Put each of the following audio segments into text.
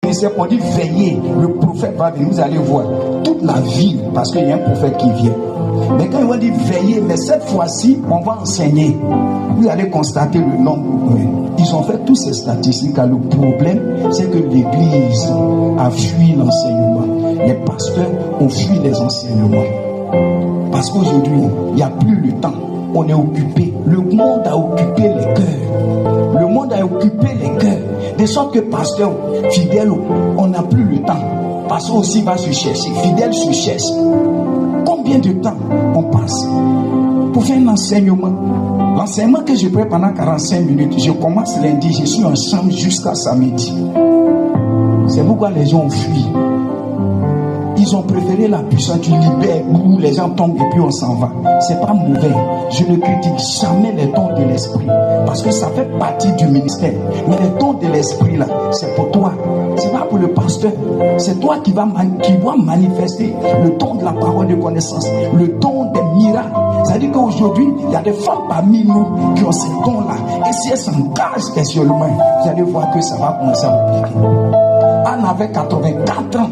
préceptes, on dit veillez, le prophète va venir, vous allez voir toute la ville, parce qu'il y a un prophète qui vient. Mais quand on dit veiller, mais cette fois-ci, on va enseigner. Vous allez constater le nombre. Ils ont fait toutes ces statistiques. Le problème, c'est que l'Église a fui l'enseignement. Les pasteurs ont fui les enseignements. Parce qu'aujourd'hui, il n'y a plus le temps. On est occupé. Le monde a occupé les cœurs. Le monde a occupé les cœurs. De sorte que pasteur, fidèle, on n'a plus le temps. Pasteur aussi va se chercher. Fidèle se cherche. Combien de temps on passe pour faire un enseignement? L'enseignement que je prépare pendant 45 minutes, je commence lundi, je suis en chambre jusqu'à samedi. C'est pourquoi les gens ont fui. Ils ont préféré la puissance du libère où les gens tombent et puis on s'en va. C'est pas mauvais. Je ne critique jamais les dons de l'esprit parce que ça fait partie du ministère. Mais les dons de l'esprit là, c'est pour toi. C'est pas pour le pasteur. C'est toi qui dois manifester le don de la parole de connaissance, le don des miracles. C'est-à-dire qu'aujourd'hui, il y a des femmes parmi nous qui ont ces dons-là. Et si elles s'engagent spécialement, vous allez voir que ça va commencer à vous. Anne avait 84 ans.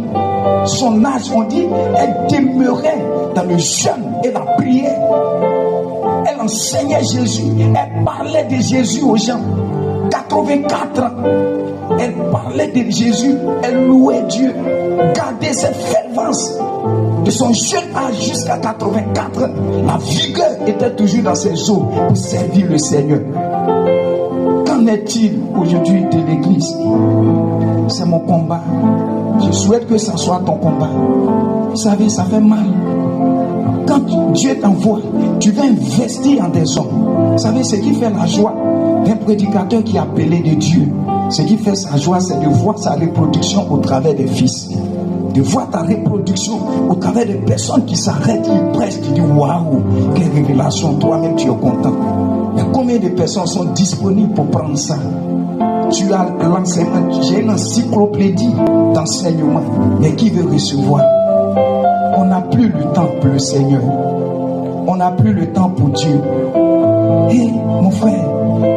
Son âge, on dit, elle demeurait dans le jeûne et la prière. Elle enseignait Jésus. Elle parlait de Jésus aux gens. 84 ans. Elle parlait de Jésus. Elle louait Dieu. Gardait cette fervence. De son jeune âge jusqu'à 84 ans, la vigueur était toujours dans ses os pour servir le Seigneur. Qu'en est-il aujourd'hui de l'Église? C'est mon combat. Je souhaite que ça soit ton combat. Vous savez, ça fait mal. Quand Dieu t'envoie, tu vas investir en des hommes. Vous savez, ce qui fait la joie d'un prédicateur qui est appelé de Dieu, ce qui fait sa joie, c'est de voir sa reproduction au travers des fils. De voir ta reproduction au travers des personnes qui s'arrêtent, qui prêchent, qui disent waouh, quelle révélation, toi-même tu es content. Mais combien de personnes sont disponibles pour prendre ça? Tu as l'enseignement, j'ai une encyclopédie d'enseignement, mais qui veut recevoir? On n'a plus le temps pour le Seigneur. On n'a plus le temps pour Dieu. Et mon frère,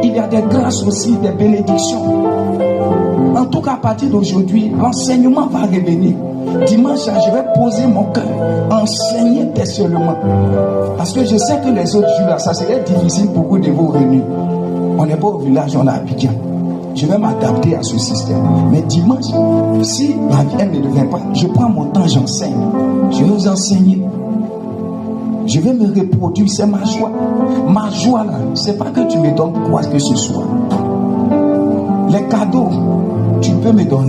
il y a des grâces aussi, des bénédictions. En tout cas, à partir d'aujourd'hui, l'enseignement va revenir. Dimanche, je vais poser mon cœur, enseigner personnellement. Parce que je sais que les autres jours, là, ça serait difficile pour vous de vous réunir. On n'est pas au village, on est à Abidjan. Je vais m'adapter à ce système. Mais dimanche, si la vie ne devient pas, je prends mon temps, j'enseigne. Je vais vous enseigner. Je vais me reproduire, c'est ma joie. Ma joie là, c'est pas que tu me donnes quoi que ce soit. Les cadeaux, tu peux me donner.